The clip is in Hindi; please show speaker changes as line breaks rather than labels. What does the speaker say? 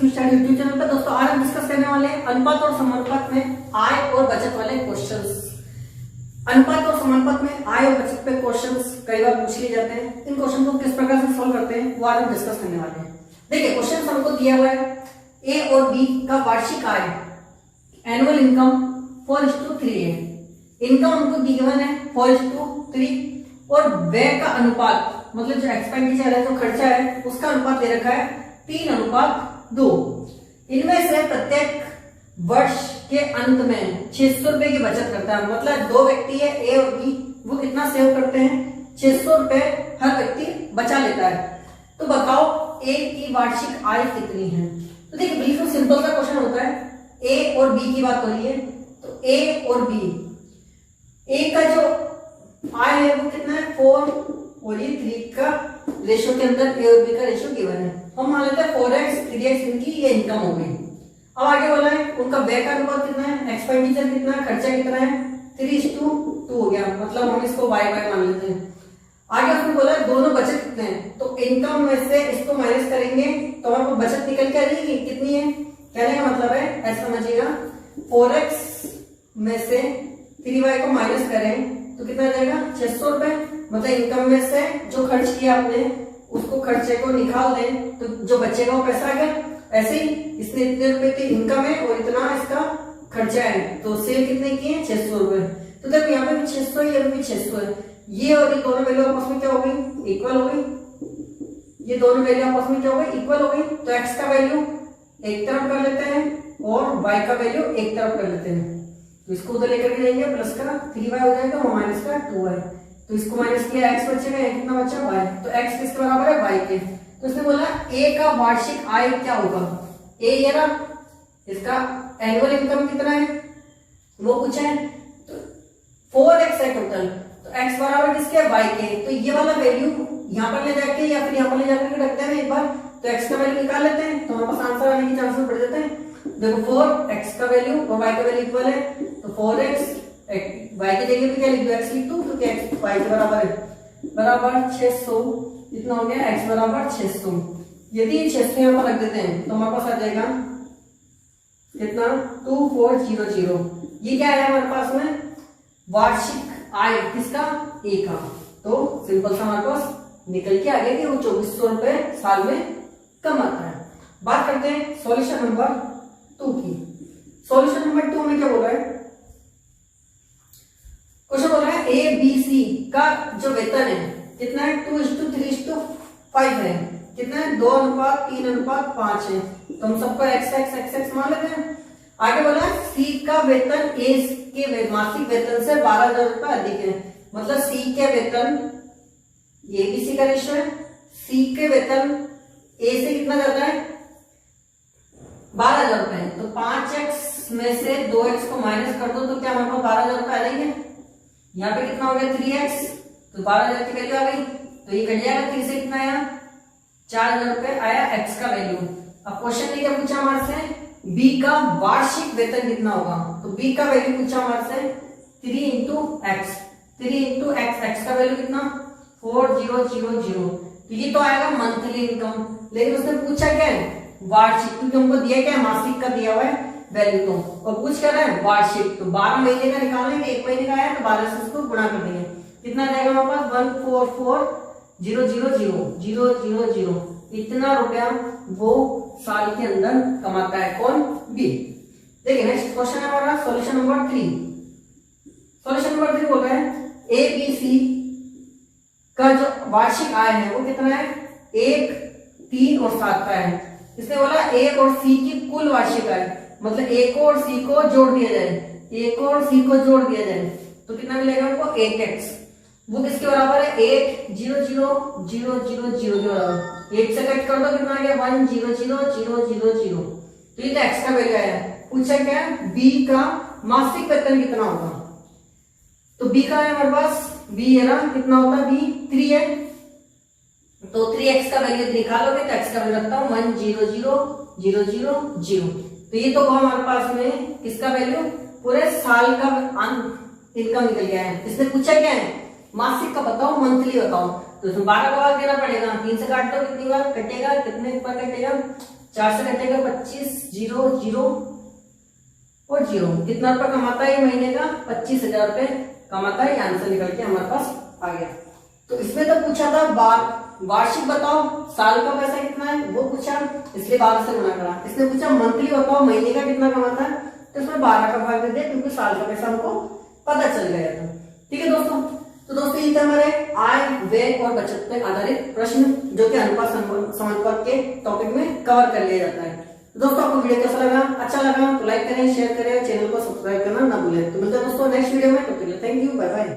स्टडी यूट्यूब चैनल पर। दोस्तों आज हम डिस्कस करने वाले हैं अनुपात और समानुपात में आय और बचत वाले क्वेश्चंस। अनुपात और समानुपात में आय और बचत पे क्वेश्चंस कई बार पूछ लिए जाते हैं। इन क्वेश्चन को किस प्रकार से सॉल्व करते हैं वो आज हम डिस्कस करने वाले हैं। देखिए क्वेश्चन हमको दिया हुआ है ए और बी का वार्षिक आय एनुअल इनकम 4:3 है। इनकम हमको गिवन है 4:3 और व्यय का अनुपात मतलब जो एक्सपेंडिचर है जो खर्चा है उसका अनुपात दे रखा है 3:2। इनमें से प्रत्येक वर्ष के अंत में 600 रुपए की बचत करता है। मतलब दो व्यक्ति है ए और बी, वो कितना सेव करते हैं 600 रुपए हर व्यक्ति बचा लेता है। तो बताओ ए की वार्षिक आय कितनी है। तो देखिए बिल्कुल सिंपल सा क्वेश्चन होता है। ए और बी की बात हो रही है तो ए और बी, ए का जो आय है वो कितना है 4 और ये 3 का रेशियो के अंदर ए और बी का रेशियो गिवन है। हम मान लेते हैं 4x 3x इनकी ये इनकम हो गई। अब आगे बोला है उनका व्यय का अनुपात कितना है, एक्सपेंडिचर कितना है, खर्चा कितना है 3:2 हो गया। मतलब हम इसको y मान लेते हैं। आगे उसने बोला दोनों बचत कितने हैं तो इनकम में से इसको माइनस करेंगे तो हमारे को बचत निकल के आ जाएगी कितनी है। कहने का मतलब है ऐसा समझिएगा 4x में से 3y को माइनस करें तो कितना आ जाएगा 600 रुपए। मतलब इनकम में से जो खर्च किया आपने उसको खर्चे को निकाल दें तो जो बचेगा वो पैसा आ गया। ऐसे ही इसने इतने रुपए की इनकम है और इतना इसका खर्चा है तो सेल कितने की है 600 रुपए। तो देखो यहाँ पे भी 600 है, यहाँ पे भी 600 है। ये और ये दोनों वैल्यू आपस में क्या हो गई इक्वल हो गई। ये दोनों वैल्यू आपस में क्या हो गई इक्वल हो गई। तो x का वैल्यू एक तरफ कर लेते हैं और y का वैल्यू एक तरफ कर लेते हैं। तो इसको उधर लेकर के जाएंगे प्लस का 3y हो जाएगा और माइनस का 2y। तो इसको माइनस किया x बचेगा, कितना बचा y। तो x किसके बराबर है y के। तो इसने बोला a का वार्षिक आय क्या होगा। a ये ना इसका एनुअल इनकम कितना है वो पूछा है। तो 4x है टोटल तो x बराबर किसके y के। तो ये वाला वैल्यू यहाँ पर ले जाके या फिर यहाँ पर ले जाकर रखते हैं एक बार। तो x का वैल्यू निकाल लेते हैं तो हमारे पास आंसर आने के चांसेस बढ़ जाते हैं। देखो 4x का वैल्यू और y का वैल्यू इक्वल है तो 4x y की जगह पे क्या लिख दो x लिख दो क्योंकि x y के बराबर है बराबर 600। इतना हो गया x बराबर 600। यदि 600 यहाँ पर रख देते हैं तो हमारे पास आ जाएगा कितना 2400। ये क्या है हमारे पास में वार्षिक आय किसका ए का। तो सिंपल सा हमारे पास निकल के आ गया कि वो 2400 रुपए साल में कमाता है। बात करते हैं सॉल्यूशन नंबर 2 की। सॉल्यूशन नंबर 2 में क्या बोल रहा है क्वेश्चन बोल रहा है ए बी सी का जो वेतन है कितना है 2:3:5 है। कितना है 2:3:5 है। तो हम सबको x मान लेते हैं। आगे बोला सी का वेतन ए के मासिक वेतन से 12,000 रुपए अधिक है। मतलब सी के वेतन ये बी सी का रेशियो है। सी के वेतन ए से कितना जाता है 12,000 रुपए। तो 5x में से 2x को माइनस कर दो तो क्या हमारे पास 12,000 रुपए आ जाएंगे। यहाँ पे कितना हो गया 3x तो 12,000 की वैल्यू आ गई। तो ये कट जाएगा 3 से कितना आया 4,000 रुपए आया x का वैल्यू। अब क्वेश्चन ने क्या पूछा हमारे से b का वार्षिक वेतन कितना होगा। तो b का वैल्यू पूछा हमारे से 3x x का वैल्यू कितना 4000। तो ये तो आएगा मंथली इनकम। लेकिन उसने पूछा क्या है वार्षिक क्योंकि हमको दिया क्या है मासिक का दिया हुआ है वैल्यू। तो और पूछ कर रहा है वार्षिक। तो 12 महीने का निकालेंगे, एक महीने का आया तो 12 से उसको गुणा कर देंगे। कितना जाएगा हमारे पास 144,000 इतना रुपया वो साल के अंदर कमाता है। कौन बी। देखिए नेक्स्ट क्वेश्चन है हमारा सॉल्यूशन नंबर 3। सॉल्यूशन नंबर 3 बोल रहा है ए बी सी का जो वार्षिक आय है वो कितना है 1, 3 और 7 का है। इसने बोला ए और सी की कुल वार्षिक आय मतलब ए को और सी को जोड़ दिया जाए, ए को और सी को जोड़ दिया जाए तो कितना मिलेगा हमको 8x। वो किसके बराबर है 8,000,000 के बराबर। 8 से कट कर दो कितना आ गया 1,000,000। तो ये तो x का वैल्यू आया। पूछा क्या है b का मासिक वेतन कितना होगा। तो b का है हमारे पास b है ना कितना होता है b 3 है। तो 3x का वैल्यू निकालोगे तो x का वैल्यू रखता हूं 1,000,000। तो ये तो हमारे पास में किसका वैल्यू पूरे साल का इनकम निकल गया है। इसने पूछा क्या है मासिक का बताओ मंथली बताओ। तो इसमें 12 का भाग देना पड़ेगा। 3 से काट दो कितनी बार कटेगा कितने पर कटेगा 4 से कटेगा 25, 0 0 और 0। कितना रुपया कमाता है ये महीने का? 25,000 रुपए कमाता है। ये आंसर निकल के हमारे पास आ गया। तो इसमें तो पूछा था वार्षिक बताओ, साल का पैसा कितना है वो पूछा, इसलिए 12 से गुणा करा। इसने पूछा मंथली बताओ, महीने का कितना कमाता है, तो इसमें 12 का भाग दे दिया क्योंकि साल का पैसा हमको पता चल गया था। ठीक है दोस्तों, तो दोस्तों ये थे हमारे आय, व्यय और बचत पे आधारित प्रश्न जो कि अनुपात समानुपात के टॉपिक में कवर कर लिया जाता है। तो दोस्तों आपको वीडियो कैसा लगा? अच्छा लगा तो लाइक करें, शेयर करें, चैनल को सब्सक्राइब करना ना भूलें। तो मिलते हैं दोस्तों नेक्स्ट वीडियो में, तो थैंक यू, बाय बाय।